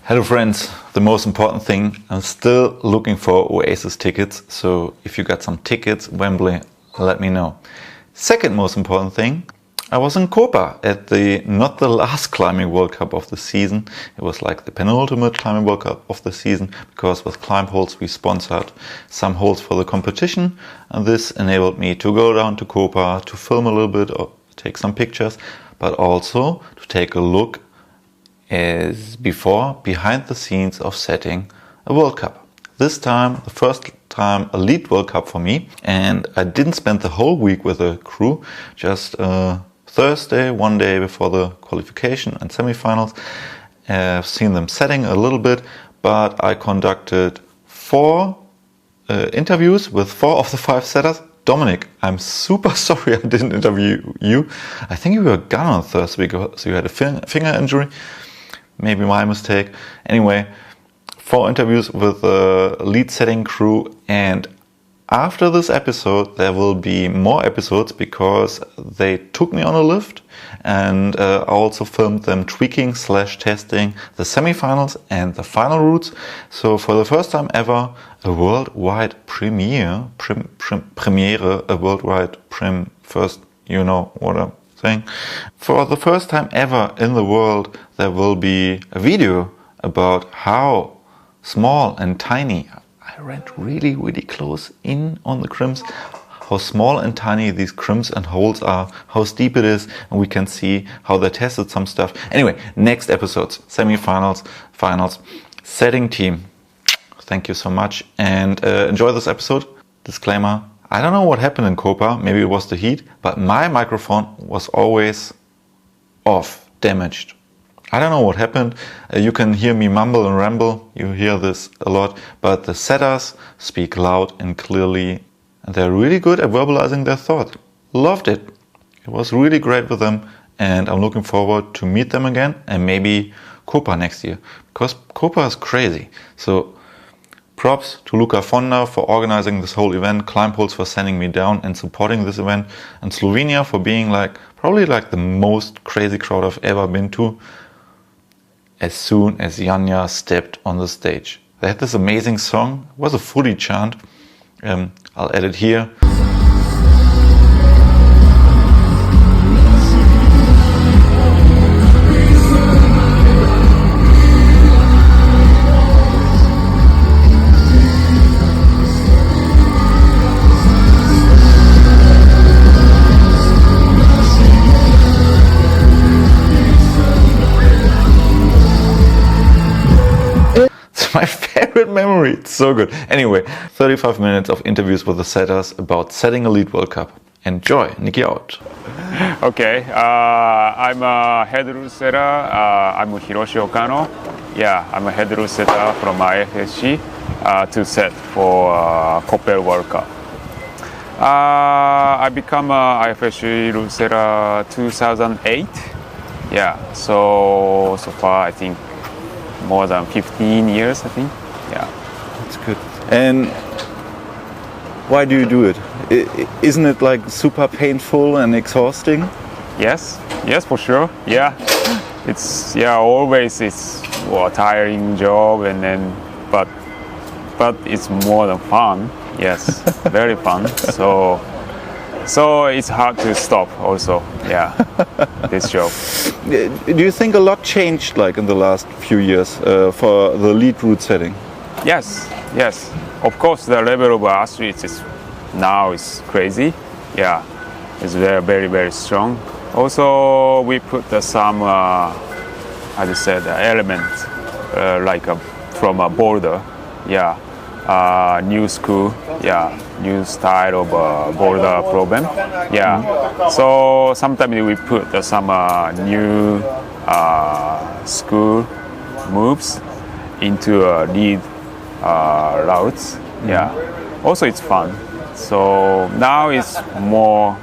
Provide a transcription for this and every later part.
Hello friends, the most important thing, I'm still looking for Oasis tickets, so if you got some tickets, Wembley, let me know. Second most important thing, I was in Copa at not the last Climbing World Cup of the season, it was like the penultimate Climbing World Cup of the season, because with Climb Holes we sponsored some holes for the competition, and this enabled me to go down to Copa to film a little bit or take some pictures, but also to take a look as before, behind the scenes of setting a World Cup. This time, the first time elite World Cup for me, and I didn't spend the whole week with the crew, just Thursday, one day before the qualification and semifinals. I've seen them setting a little bit, but I conducted 4 interviews with 4 of the 5 setters. Dominic, I'm super sorry I didn't interview you. I think you were gone on Thursday because you had a finger injury. Maybe my mistake. Anyway, 4 interviews with the lead setting crew, and after this episode there will be more episodes because they took me on a lift, and I also filmed them tweaking / testing the semifinals and the final routes. So for the first time ever, a worldwide premiere, a worldwide first, you know what I'm saying. For the first time ever in the world, there will be a video about how small and tiny, I ran really close in on the crims, how small and tiny these crims and holes are, how steep it is, and we can see how they tested some stuff. Anyway, next episodes, semifinals, finals, setting team. Thank you so much, and enjoy this episode. Disclaimer, I don't know what happened in Copa, maybe it was the heat, but my microphone was always off, damaged. I don't know what happened. You can hear me mumble and ramble, you hear this a lot, but the setters speak loud and clearly, and they're really good at verbalizing their thought. Loved it. It was really great with them, and I'm looking forward to meet them again, and maybe Copa next year, because Copa is crazy. So props to Luca Fonda for organizing this whole event, Climb Holes for sending me down and supporting this event, and Slovenia for being probably the most crazy crowd I've ever been to as soon as Janja stepped on the stage. They had this amazing song, it was a fully chant, I'll add it here. My favorite memory, it's so good. Anyway, 35 minutes of interviews with the setters about setting a lead World Cup. Enjoy, Nikki out. Okay, I'm a head route setter. I'm Hiroshi Okano. Yeah, I'm a head route setter from IFSC to set for Koper World Cup. I become a IFSC route setter 2008. Yeah, so far I think more than 15 years, I think. Yeah. That's good. And why do you do it? Isn't it super painful and exhausting? Yes, for sure. Yeah. Always it's a tiring job, and then but it's more than fun. Yes, very fun. So it's hard to stop also, yeah, this job. Do you think a lot changed in the last few years for the lead route setting? Yes. Of course, the level of athletes now is crazy. Yeah, it's very strong. Also, we put some, as I said, element from a boulder. Yeah. New school, new style of boulder problem. Yeah, so sometimes we put some new school moves into lead routes. Yeah, also it's fun. So now it's more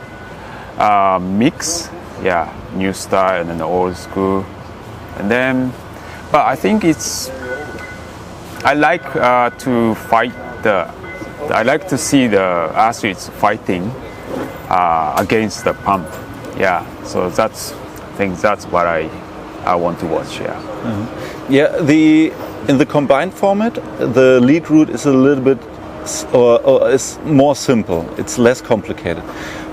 mix. Yeah, new style and then old school, and then. But I think I like to fight I like to see the athletes fighting against the pump. Yeah, so I think that's what I I want to watch. Yeah. Yeah, in the combined format, the lead route is a little bit or is more simple. It's less complicated.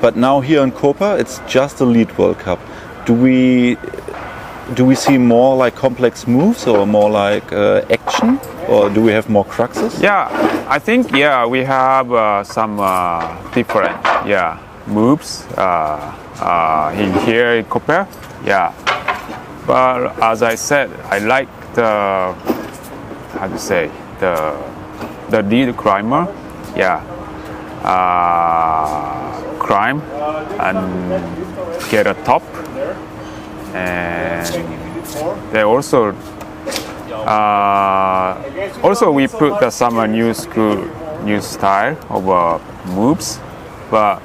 But now here in Koper, it's just a lead World Cup. Do we see more like complex moves or more like action, or do we have more cruxes? Yeah, I think we have some different moves in here in Koper. Yeah, but as I said, I like the the lead climber. Yeah, climb and get a top. And they also we put some new style of moves, but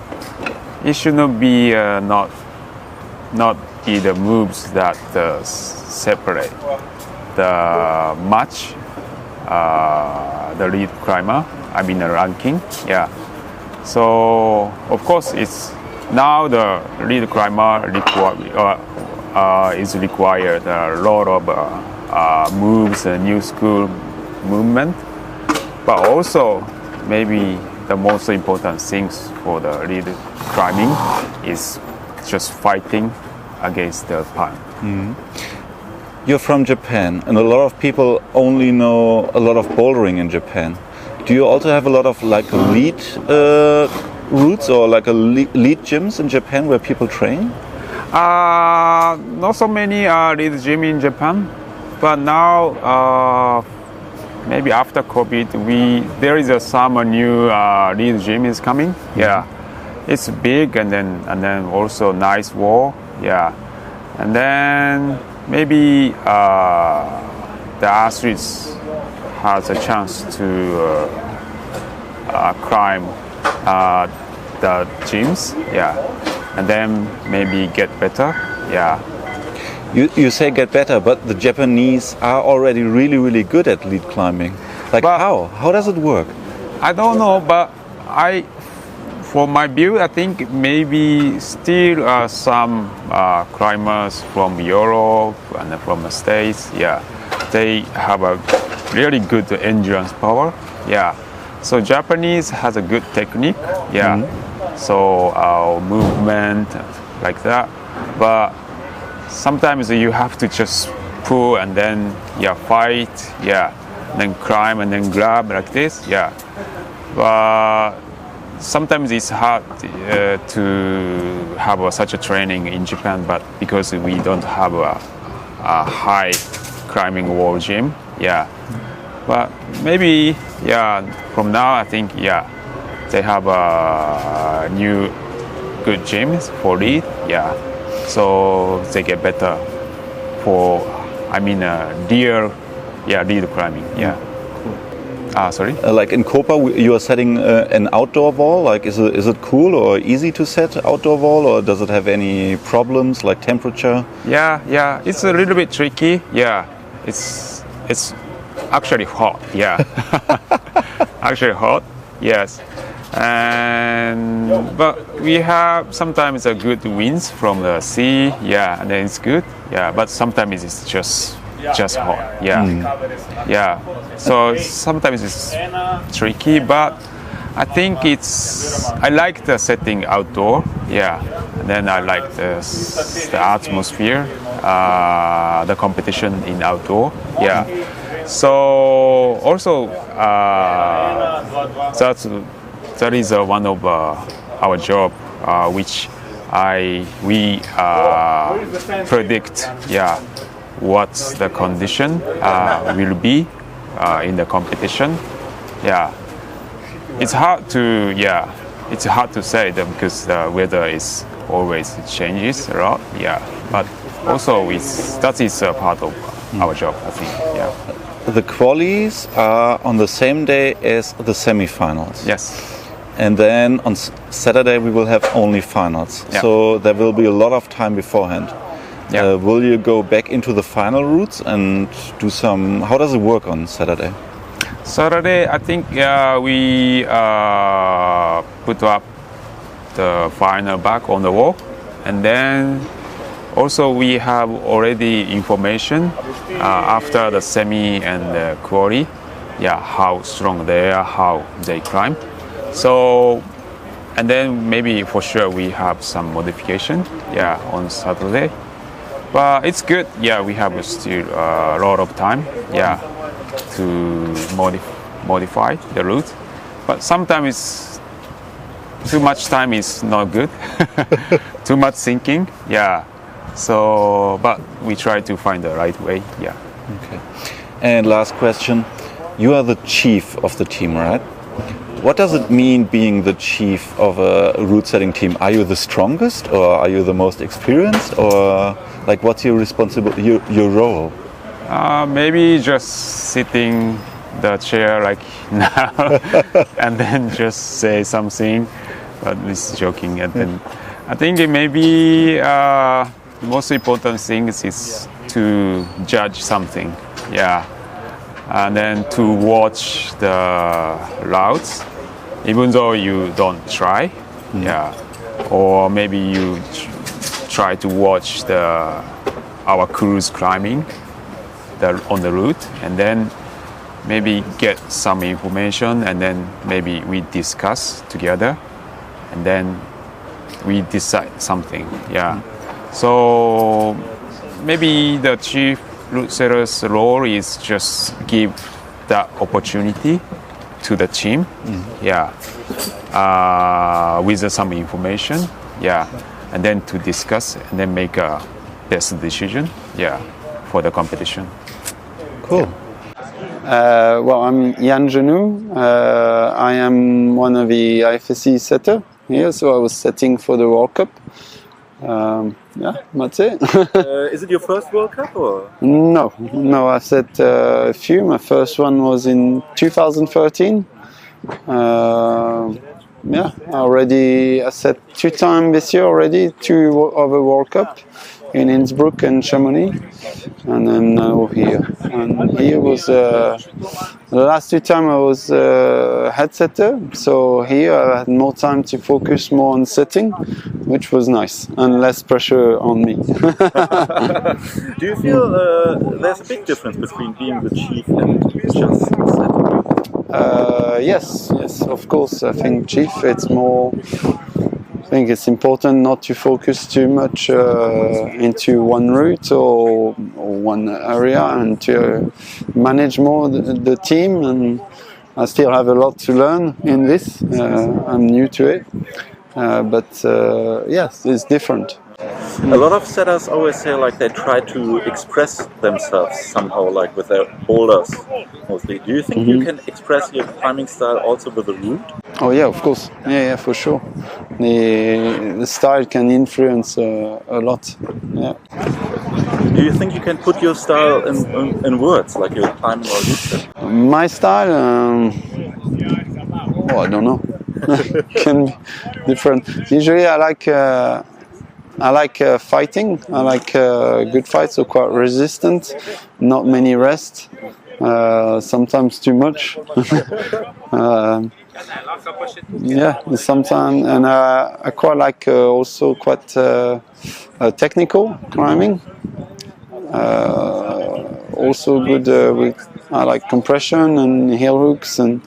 it should not be not be the moves that separate the match, the lead climber. I mean the ranking. Yeah. So of course it's now the lead climber is required a lot of moves and new school movement, but also maybe the most important things for the lead climbing is just fighting against the pan. You're from Japan, and a lot of people only know a lot of bouldering in Japan. Do you also have a lot of like lead routes or like a lead gyms in Japan where people train? Not so many lead gym in Japan, but now maybe after COVID, there is some new lead gym is coming. Yeah, it's big and then also nice wall. Yeah, and then maybe the athletes has a chance to climb the gyms. Yeah. And then maybe get better. Yeah. You say get better, but the Japanese are already really good at lead climbing. Like how? How does it work? I don't know, but for my view, I think maybe still some climbers from Europe and from the States. Yeah, they have a really good endurance power. Yeah. So Japanese has a good technique. Yeah. So our movement like that, but sometimes you have to just pull and then fight, then climb and then grab like this, but sometimes it's hard to have such a training in Japan, but because we don't have a high climbing wall gym, but maybe from now I think they have new good gyms for lead, so they get better for, lead climbing, sorry? Like in Copa, you are setting an outdoor wall. Like, is it cool or easy to set outdoor wall, or does it have any problems like temperature? Yeah, it's a little bit tricky. Yeah, it's actually hot. Yeah, actually hot. Yes. But we have sometimes a good winds from the sea, and then it's good, but sometimes it's just hot, so sometimes it's tricky, but I think I like the setting outdoor, and then I like the atmosphere, the competition in outdoor, so also that is one of our job, which we predict, what the condition will be in the competition. It's hard to say that because the weather is always changes a lot. But also that is a part of our job, I think. The qualies are on the same day as the semifinals. Yes. And then on Saturday we will have only finals. So there will be a lot of time beforehand. Will you go back into the final routes and do some? How does it work on Saturday? Saturday, I think we put up the final back on the wall, and then Also, we have already information after the semi and the quali, how strong they are, how they climb. So, and then maybe for sure we have some modification, on Saturday. But it's good. We have still a lot of time, to modify the route. But sometimes too much time is not good. Too much thinking, So, but we try to find the right way, Okay. And last question: you are the chief of the team, right? What does it mean being the chief of a route setting team? Are you the strongest, or are you the most experienced, or like what's your your role? Maybe just sitting the chair like now, and then just say something. But this is joking. And then I think maybe the most important thing is to judge something, and then to watch the routes, even though you don't try, or maybe you try to watch our crews climbing on the route, and then maybe get some information, and then maybe we discuss together, and then we decide something. So maybe the chief route setter's role is just give that opportunity to the team, with some information, and then to discuss and then make a best decision, for the competition. Cool. Well, I'm Janja Garnbret. I am one of the IFSC setter here, so I was setting for the World Cup. That's it. Is it your first World Cup or? No, I've set a few. My first one was in 2013. I set 2 times this year already, 2 of a World Cup in Innsbruck and Chamonix, and then now here. And here was the last 2 times I was head setter, so here I had more time to focus more on setting, which was nice, and less pressure on me. Do you feel there's a big difference between being the chief and just setting? Yes, of course. I think chief, it's more. I think it's important not to focus too much into one route or one area, and to manage more the team. And I still have a lot to learn in this. I'm new to it, but yes, it's different. A lot of setters always say like they try to express themselves somehow, like with their boulders mostly. Do you think you can express your climbing style also with the route? Oh yeah, of course. Yeah, for sure. The style can influence a lot. Yeah. Do you think you can put your style in words, like your climbing or route setting? My style, I don't know. Can be different. Usually, I like fighting. I like good fights, so quite resistant. Not many rest. Sometimes too much. Sometimes, and I quite like also quite technical climbing. Also good with I like compression and heel hooks and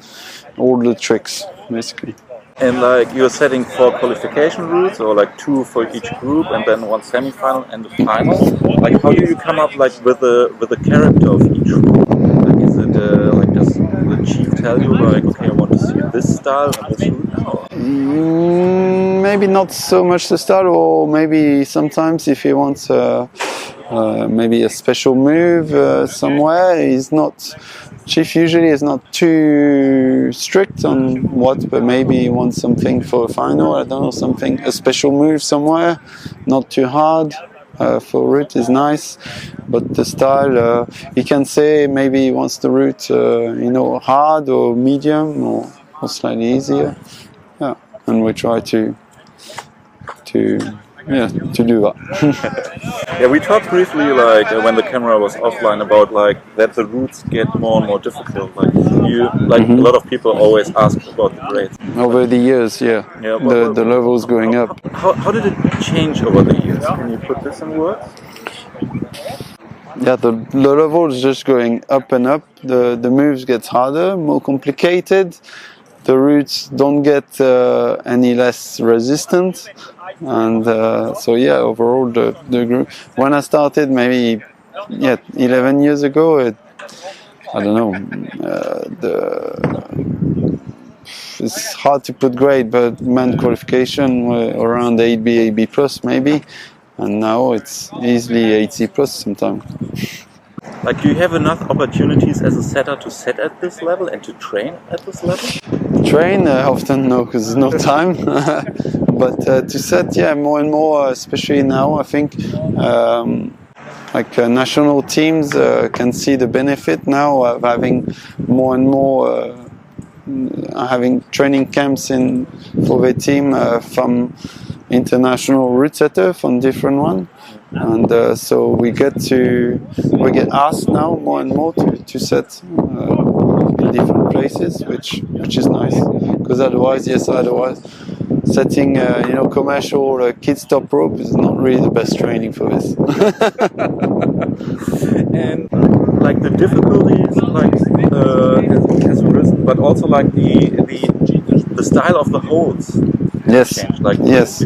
all the tricks basically. And like you're setting 4 qualification routes, or like 2 for each group, and then 1 semi-final and a final. Like, how do you come up like with the character of each route? Like, is it like does the chief tell you like, okay, I want to see this style and this route now? Maybe not so much the style, or maybe sometimes if he wants maybe a special move somewhere, he's not. Chief usually is not too strict on what, but maybe he wants something for a final. I don't know, a special move somewhere, not too hard. For route is nice, but the style he can say maybe he wants the route, hard or medium or slightly easier. Yeah, and we try to to do that. Yeah, we talked briefly, like when the camera was offline, about like that the routes get more and more difficult. Like a lot of people always ask about the grades Over the years, the levels going up. How did it change over the years? Can you put this in words? Yeah, the level is just going up and up. The moves get harder, more complicated. The routes don't get any less resistant, and so overall the group. When I started, maybe 11 years ago, I don't know. It's hard to put grade, but men qualification were around 8B, 8B plus maybe. And now it's easily 8C plus sometimes. Like, do you have enough opportunities as a setter to set at this level and to train at this level? Train often no, because there's no time. But to set, more and more, especially now, I think national teams can see the benefit now of having more and more having training camps for their team from international route setter from different one, and so we get asked now more and more to set in different places, which is nice, because otherwise setting commercial kids top rope is not really the best training for this. And like the difficulties has risen, but also like the style of the holds. Yes. Changed. Like, yes.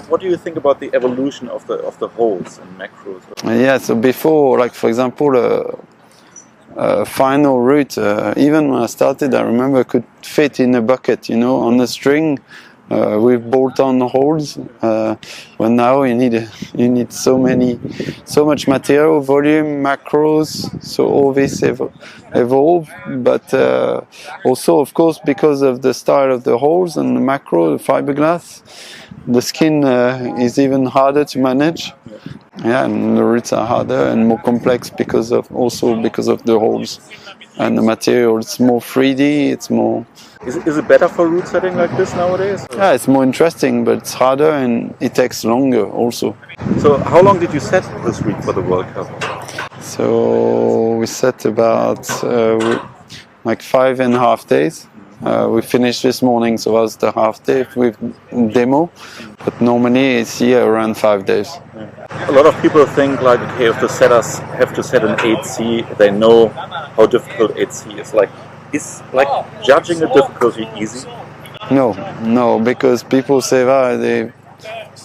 What do you think about the evolution of the holds and macros? So before, like for example, final route, even when I started, I remember I could fit in a bucket, on the string with bolt-on holds. But now you need so much material, volume, macros. So all this evolve, but also, of course, because of the style of the holes and the macro, the fiberglass, the skin is even harder to manage. Yeah, and the routes are harder and more complex because of the holes and the material. It's more 3D. It's more. Is it better for route setting like this nowadays? Yeah, it's more interesting, but it's harder and it takes longer also. So how long did you set this week for the World Cup? So we set about 5.5 days. We finished this morning, so that was the half day with demo. But normally it's around 5 days. A lot of people think like, okay, if the setters have to set an 8C, they know how difficult 8C is. Is judging a difficulty easy? No, because people say that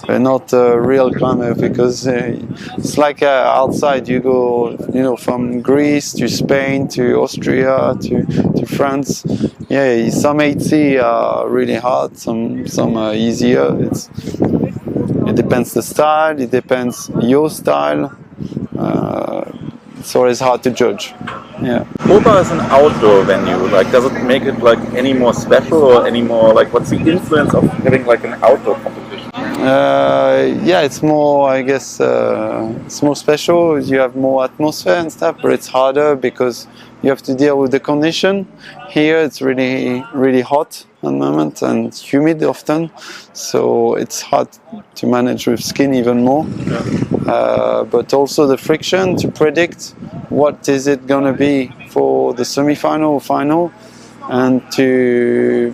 they're not a real climber, because it's like outside you go, from Greece to Spain to Austria to France. Yeah, some 8C are really hard, some are easier. It depends the style, it depends your style. It's always hard to judge. Yeah. Copa is an outdoor venue. Does it make it any more special, or any more what's the influence of having an outdoor competition? It's more, I guess, it's more special. You have more atmosphere and stuff, but it's harder because you have to deal with the condition. Here it's really, really hot at the moment and humid often, so it's hard to manage with skin even more. But also the friction to predict what is it going to be for the semi-final or final, and to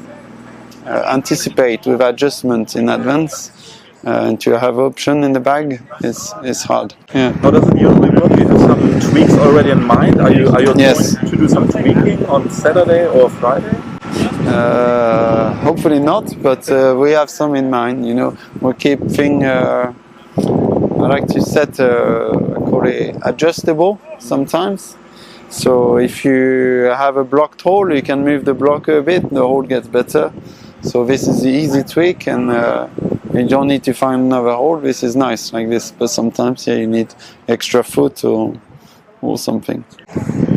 anticipate with adjustment in advance. And to have option in the bag is hard. Yeah. How does it usually work? Do you have some tweaks already in mind? Are you Yes. going to do some tweaking on Saturday or Friday? Hopefully not, but we have some in mind. We keep things. I like to set, I call it adjustable sometimes. So if you have a blocked hole, you can move the blocker a bit, the hole gets better. So this is the easy tweak, and you don't need to find another hole. This is nice like this, but sometimes you need extra foot or something.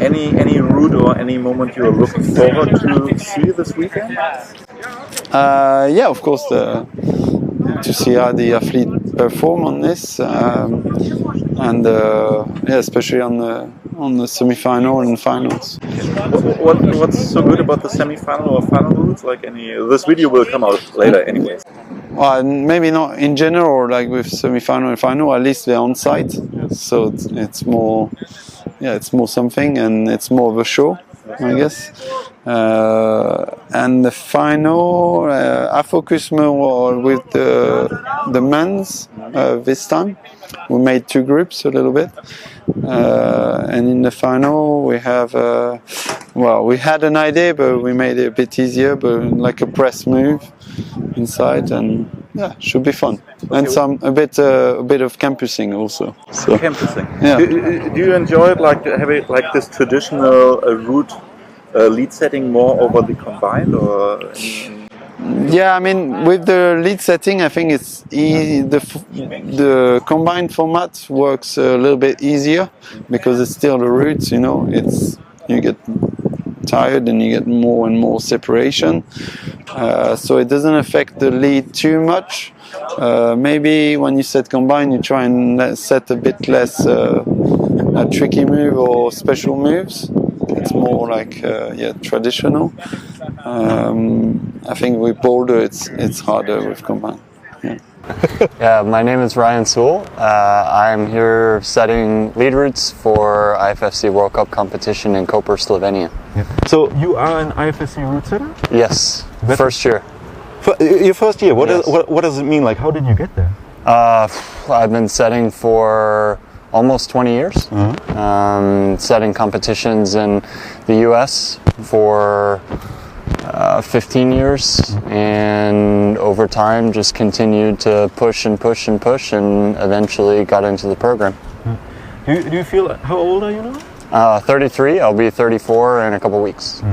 Any route or any moment you are looking forward to see this weekend? Of course, to see how the athlete perform on this, and especially on the semi-final and finals. What's so good about the semi-final or final routes? This video will come out later anyways. well, maybe not in general, like with semi-final and final. At least they're on site, so it's more, it's more something, and it's more of a show, I guess. And the final, I focus more with the men's this time. We made 2 groups a little bit, and in the final we have, we had an idea, but we made it a bit easier, but like a press move inside, and should be fun. And a bit of campusing also. So. Campusing. Yeah. Do you enjoy it, like having like this traditional route lead setting more over the combined, or? Yeah, I mean, with the lead setting, I think it's easy. The combined format works a little bit easier because it's still the routes. You know, you get tired and you get more and more separation, so it doesn't affect the lead too much. Maybe when you set combined, you try and set a bit less a tricky move or special moves. It's more like traditional. I think with boulder it's harder with combined. Yeah, my name is Ryan Sewell. I'm here setting lead routes for IFSC Worldcup competition in Koper, Slovenia. Yeah. So you are an IFSC route setter? Yes, first year. Your first year. What, Yes. what does it mean? Like, how did you get there? I've been setting for almost 20 years. Setting competitions in the US for 15 years, and over time just continued to push and push and push, and eventually got into the program. Do you feel, how old are you now? 33, I'll be 34 in a couple weeks.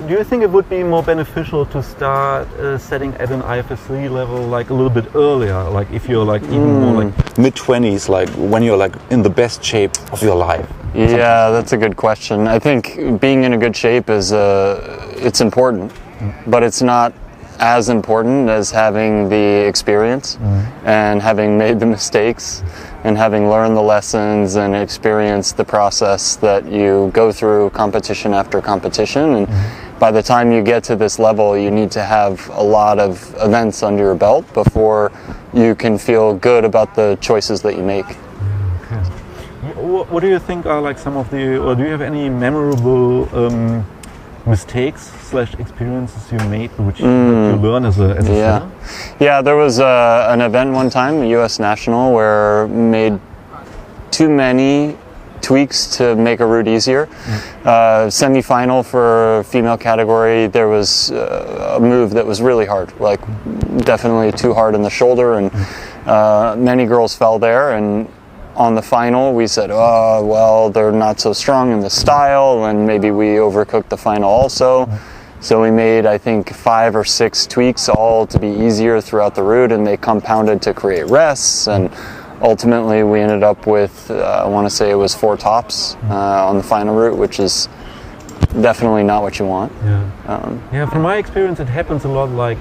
Do you think it would be more beneficial to start setting at an IFSC level like a little bit earlier, like if you're like even more like mid-20s, like when you're like in the best shape of your life? Yeah, that's a good question. I think being in a good shape is it's important, but it's not as important as having the experience and having made the mistakes and having learned the lessons and experienced the process that you go through competition after competition. And by the time you get to this level, you need to have a lot of events under your belt before you can feel good about the choices that you make. Okay. What do you think are like some of the, or do you have any memorable mistakes / experiences you made which you learn as a setter? Yeah, there was an event one time, a US National, where made too many tweaks to make a route easier. Semi-final for female category, there was a move that was really hard, like definitely too hard in the shoulder, and many girls fell there. And on the final, we said, oh, well, they're not so strong in the style, and maybe we overcooked the final also. So we made, I think, 5 or 6 tweaks, all to be easier throughout the route, and they compounded to create rests. And ultimately, we ended up with, I want to say it was 4 tops on the final route, which is definitely not what you want. Yeah, from my experience, it happens a lot, like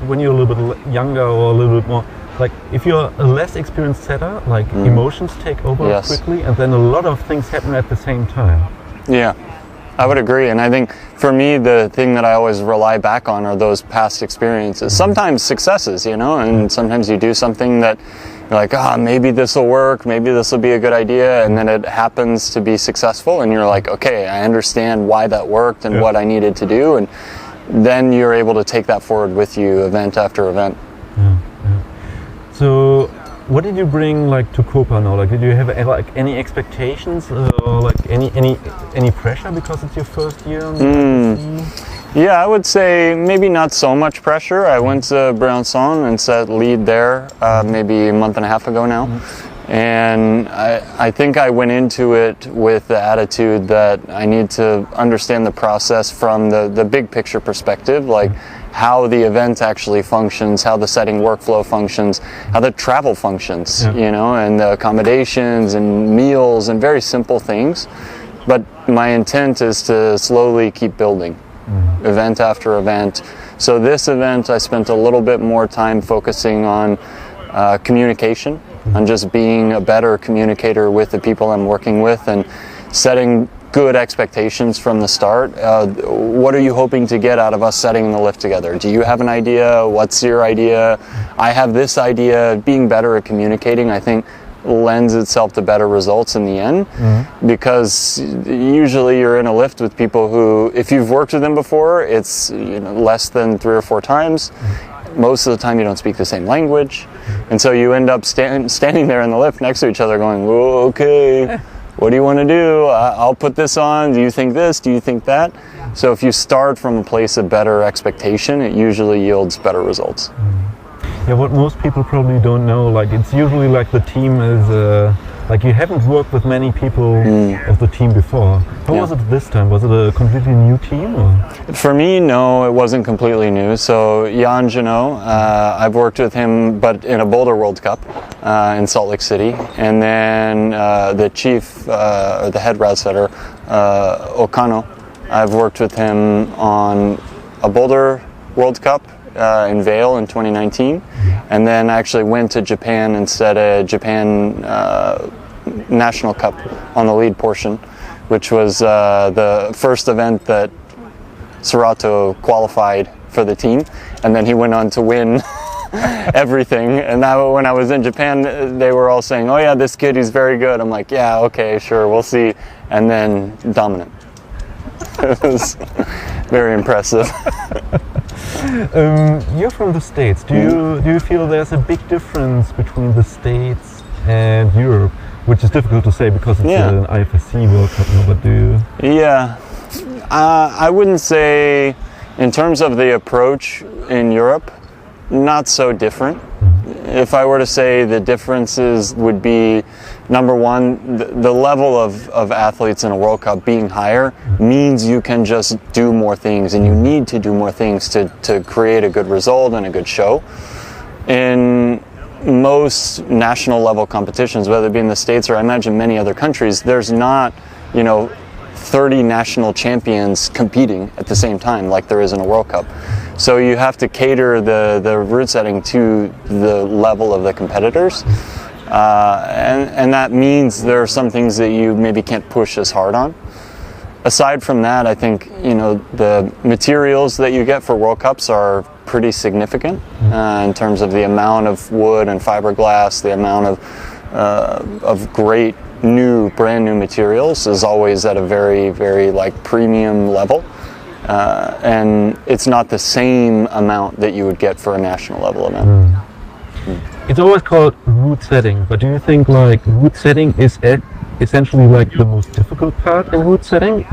when you're a little bit younger or a little bit more. Like if you're a less experienced setter, like emotions take over quickly, and then a lot of things happen at the same time. Yeah, I would agree. And I think for me, the thing that I always rely back on are those past experiences. Sometimes successes, you know, and sometimes you do something that you're like, maybe this will work, maybe this will be a good idea, and then it happens to be successful, and you're like, okay, I understand why that worked and what I needed to do, and then you're able to take that forward with you event after event. So, what did you bring like to Copa now? Like, did you have like any expectations or like any pressure because it's your first year? Yeah, I would say maybe not so much pressure. I went to Briançon and set lead there maybe a month and a half ago now, and I think I went into it with the attitude that I need to understand the process from the big picture perspective, like how the event actually functions, how the setting workflow functions, how the travel functions, you know, and the accommodations and meals and very simple things. But my intent is to slowly keep building, event after event. So this event, I spent a little bit more time focusing on communication, on just being a better communicator with the people I'm working with, and setting good expectations from the start. What are you hoping to get out of us setting the lift together? Do you have an idea? What's your idea? I have this idea. Being better at communicating, I think, lends itself to better results in the end, because usually you're in a lift with people who, if you've worked with them before, it's less than 3 or 4 times. Most of the time you don't speak the same language, and so you end up standing there in the lift next to each other going, "Whoa, okay, what do you want to do? I'll put this on. Do you think this? Do you think that?" So if you start from a place of better expectation, it usually yields better results. Yeah, what most people probably don't know, like it's usually like the team is, like you haven't worked with many people of the team before. How was it this time? Was it a completely new team? Or? For me, no, it wasn't completely new. So Janja, I've worked with him, but in a Boulder World Cup in Salt Lake City. And then the chief, or the head routesetter, Okano, I've worked with him on a Boulder World Cup in Vail in 2019, and then I actually went to Japan and set a Japan National Cup on the lead portion, which was the first event that Serato qualified for the team, and then he went on to win everything. And now when I was in Japan, they were all saying, "Oh yeah, this kid, he's very good." I'm like, "Yeah, okay, sure, we'll see." And then dominant. It was very impressive. You're from the States. Do you feel there's a big difference between the States and Europe, which is difficult to say because it's an IFSC Worldcup? But do you? Yeah, I wouldn't say in terms of the approach in Europe, not so different. If I were to say the differences would be, number one, the level of athletes in a World Cup being higher means you can just do more things, and you need to do more things to create a good result and a good show. In most national level competitions, whether it be in the States or I imagine many other countries, there's not, 30 national champions competing at the same time like there is in a World Cup. So you have to cater the route setting to the level of the competitors. And that means there are some things that you maybe can't push as hard on. Aside from that, I think the materials that you get for World Cups are pretty significant in terms of the amount of wood and fiberglass, the amount of great brand new materials is always at a very, very premium level. And it's not the same amount that you would get for a national level event. It's always called route setting, but do you think route setting is essentially the most difficult part in route setting?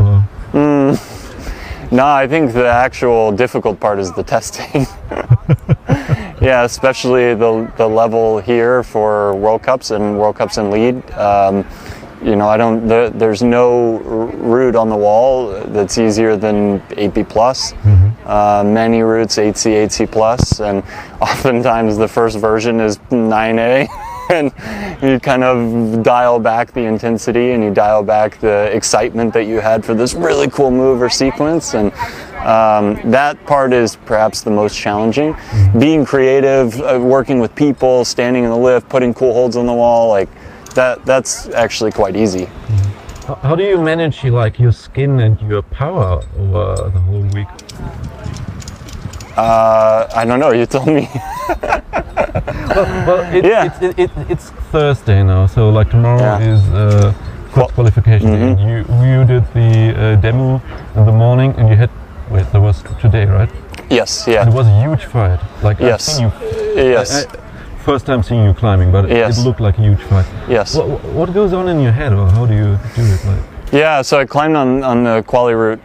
No, I think the actual difficult part is the testing. Yeah, especially the level here for World Cups and World Cups in lead. There's no route on the wall that's easier than 8B plus. Many routes 8C, 8C plus, and oftentimes the first version is 9A. And you kind of dial back the intensity and you dial back the excitement that you had for this really cool move or sequence, and that part is perhaps the most challenging. Being creative, working with people, standing in the lift, putting cool holds on the wall, that's actually quite easy. How do you manage your skin and your power over the whole week? I don't know, you told me. It's Thursday now, so tomorrow is qualification day. You did the demo in the morning, and you had that was today, right? Yes, yeah. And it was a huge fight. Yes. I've seen you, yes. First time seeing you climbing, but it looked like a huge fight. Yes. What goes on in your head, or how do you do it? Yeah, so I climbed on the quali route,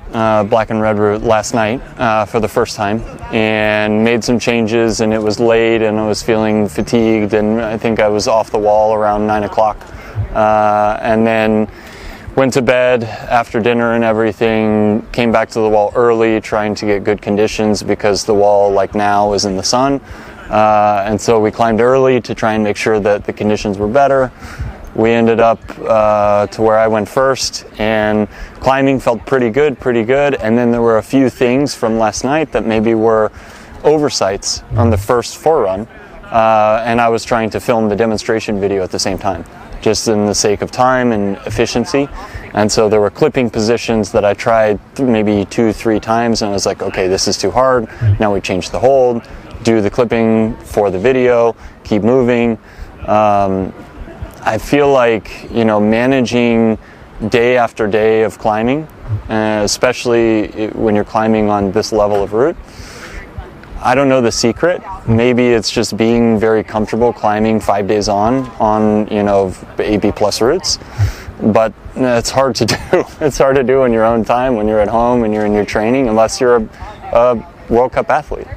black and red route, last night for the first time, and made some changes, and it was late, and I was feeling fatigued, and I think I was off the wall around 9 o'clock, and then went to bed after dinner and everything, came back to the wall early, trying to get good conditions because the wall, now, is in the sun, and so we climbed early to try and make sure that the conditions were better. We ended up to where I went first, and climbing felt pretty good, and then there were a few things from last night that maybe were oversights on the first forerun, and I was trying to film the demonstration video at the same time. just in the sake of time and efficiency. And so there were clipping positions that I tried maybe 2-3 times, and I was like, okay, this is too hard. Now we change the hold, do the clipping for the video, keep moving. I feel like, you know, managing day after day of climbing, especially when you're climbing on this level of route, I don't know the secret. Maybe it's just being very comfortable climbing 5 days on, you know, AB plus routes. But it's hard to do. It's hard to do in your own time when you're at home and you're in your training, unless you're a World Cup athlete.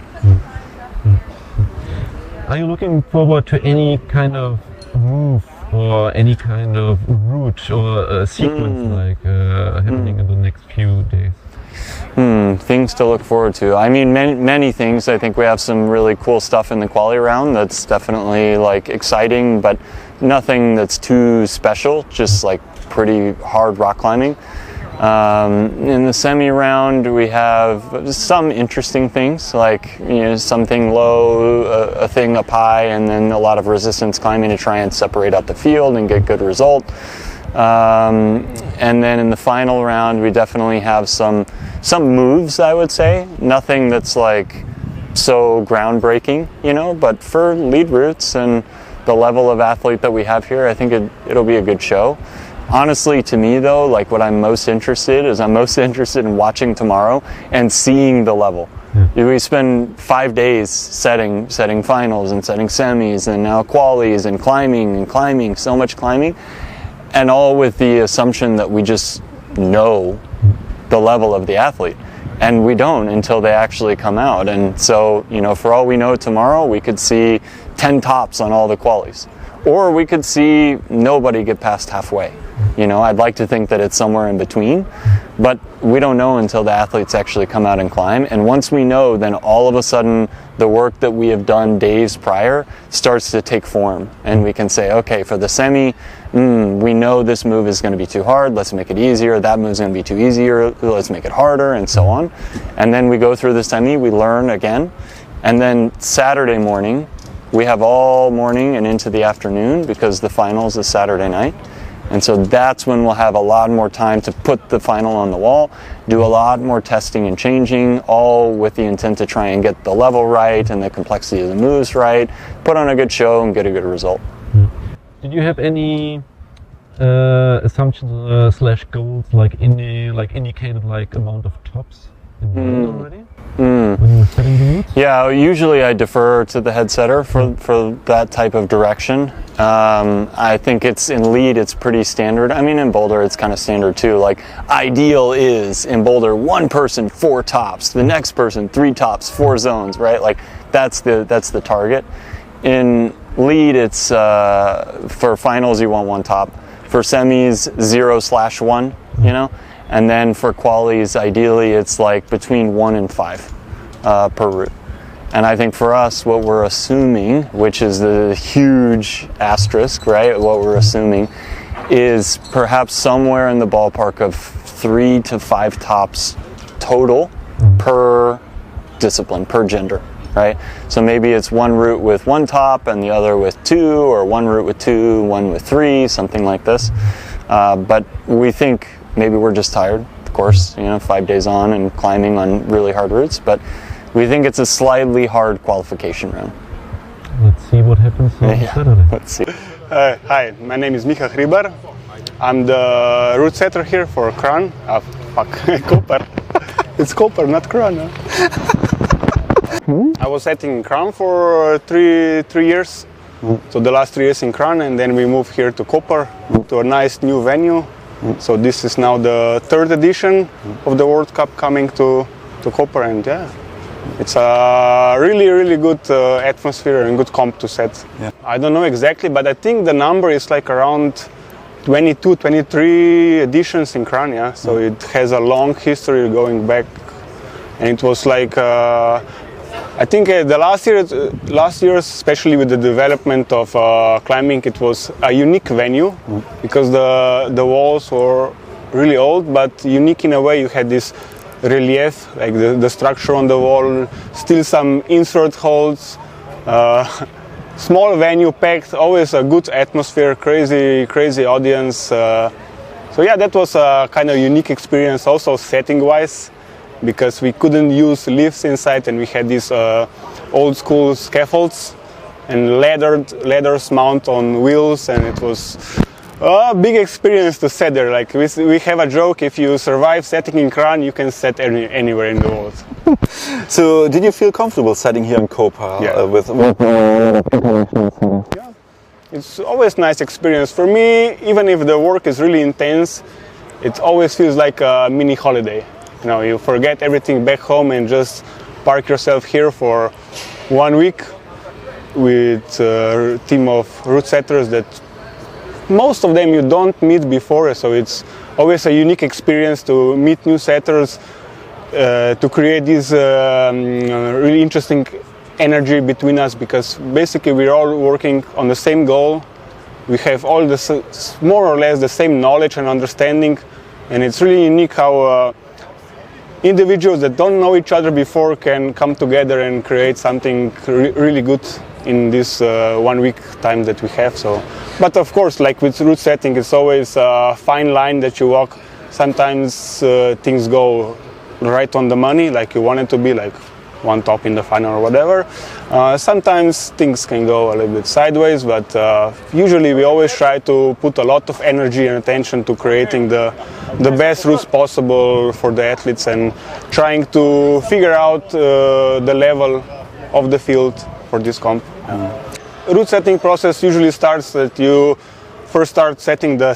Are you looking forward to any kind of move or any kind of route or sequence happening in the next few days? Things to look forward to. I mean, many things. I think we have some really cool stuff in the quali round that's definitely like exciting, but nothing that's too special, just like pretty hard rock climbing. In the semi round, we have some interesting things, like, you know, something low, a thing up high, and then a lot of resistance climbing to try and separate out the field and get good result. And then in the final round, we definitely have some moves, I would say. Nothing that's like so groundbreaking, you know, but for lead routes and the level of athlete that we have here, I think it'll be a good show. Honestly, to me though, like what I'm most interested in watching tomorrow and seeing the level. We spend 5 days setting finals and setting semis and now qualies and climbing, so much climbing, and all with the assumption that we just know the level of the athlete. And we don't until they actually come out. And so, you know, for all we know tomorrow, we could see 10 tops on all the qualies. Or we could see nobody get past halfway. You know, I'd like to think that it's somewhere in between, but we don't know until the athletes actually come out and climb. And once we know, then all of a sudden the work that we have done days prior starts to take form. And we can say, okay, for the semi, we know this move is going to be too hard, let's make it easier. That move's going to be too easier, let's make it harder, and so on. And then we go through the semi, we learn again. And then Saturday morning, we have all morning and into the afternoon because the finals is Saturday night. And so that's when we'll have a lot more time to put the final on the wall, do a lot more testing and changing, all with the intent to try and get the level right and the complexity of the moves right, put on a good show and get a good result. Did you have any assumptions slash goals, like indicated like amount of tops in the end already? When you were setting the routes? Yeah, usually I defer to the head setter for that type of direction. I think in lead it's pretty standard. I mean, in boulder it's kind of standard too. Like, ideal is in boulder 1 person 4 tops, the next person 3 tops, 4 zones, right? Like that's the target. In lead it's for finals you want 1 top. For semis 0/1, you know. And then for qualies, ideally, it's like between 1 and 5 per route. And I think for us, what we're assuming, which is the huge asterisk, right? What we're assuming is perhaps somewhere in the ballpark of 3 to 5 tops total per discipline, per gender, right? So maybe it's 1 route with 1 top and the other with 2, or 1 route with 2, 1 with 3, something like this. But we think maybe we're just tired, of course, you know, 5 days on and climbing on really hard routes, but we think it's a slightly hard qualification round. Let's see what happens on Saturday. Let's see. Hi, my name is Miha Hribar. I'm the route setter here for Kran. Koper. It's Koper, not Kran. I was setting in Kran for three years. So the last 3 years in Kran, and then we moved here to Koper, to a nice new venue. So this is now the 3rd edition of the World Cup coming to Koper, and yeah, it's a really good atmosphere and good comp to set. Yeah. I don't know exactly, but I think the number is like around 22, 23 editions in Kran, yeah. So it has a long history going back, and it was like I think the last year, especially with the development of climbing, it was a unique venue because the walls were really old, but unique in a way. You had this relief, like the structure on the wall, still some insert holes. small venue, packed, always a good atmosphere, crazy audience. So yeah, that was a kind of unique experience, also setting-wise, because we couldn't use lifts inside, and we had these old school scaffolds and ladders mount on wheels, and it was a big experience to set there. Like we have a joke: if you survive setting in Kranj, you can set anywhere in the world. So, did you feel comfortable setting here in Kopa? Yeah. Yeah, it's always a nice experience for me. Even if the work is really intense, it always feels like a mini holiday. You know, you forget everything back home and just park yourself here for 1 week with a team of route setters that most of them you don't meet before, so it's always a unique experience to meet new setters, to create this really interesting energy between us, because basically we're all working on the same goal. We have all more or less the same knowledge and understanding, and it's really unique how individuals that don't know each other before can come together and create something really good in this 1 week time that we have. So, but of course, like with route setting, it's always a fine line that you walk. Sometimes things go right on the money, like you want it to be, like one top in the final or whatever. Sometimes things can go a little bit sideways, but usually we always try to put a lot of energy and attention to creating the best routes possible for the athletes and trying to figure out the level of the field for this comp. Route setting process usually starts that you first start setting the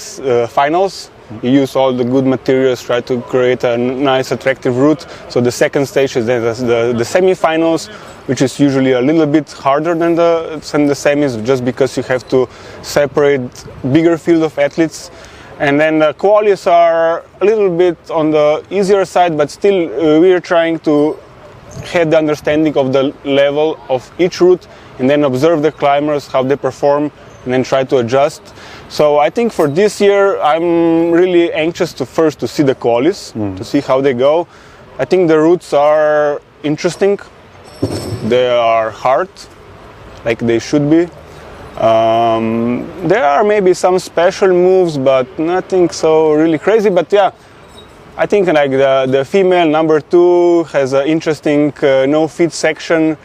finals. You use all the good materials, try to create a nice, attractive route. So the second stage is the semifinals, which is usually a little bit harder than the semis, just because you have to separate bigger field of athletes. And then the qualis are a little bit on the easier side, but still we are trying to have the understanding of the level of each route, and then observe the climbers, how they perform, and then try to adjust. So I think for this year, I'm really anxious to see the qualis, to see how they go. I think the routes are interesting. They are hard, like they should be. There are maybe some special moves, but nothing so really crazy. But yeah, I think like the female number 2 has an interesting no-feet section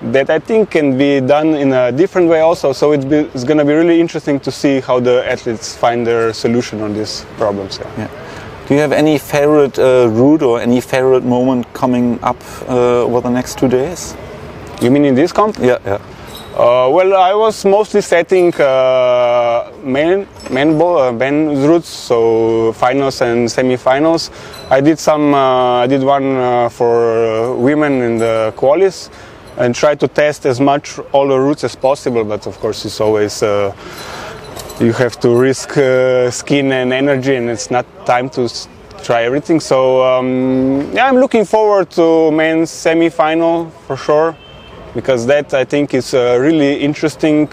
that I think can be done in a different way also. So it's going to be really interesting to see how the athletes find their solution on these problems. Yeah. Do you have any favorite route or any favorite moment coming up over the next 2 days? You mean in this comp? Yeah. Well, I was mostly setting men's routes, so finals and semi-finals. I did one for women in the qualis, and try to test as much all the routes as possible. But of course, it's always you have to risk skin and energy, and it's not time to try everything. So yeah, I'm looking forward to men's semi-final for sure, because that I think is a really interesting,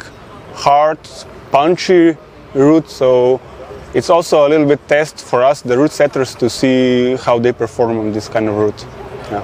hard, punchy route. So it's also a little bit test for us, the route setters, to see how they perform on this kind of route. Yeah.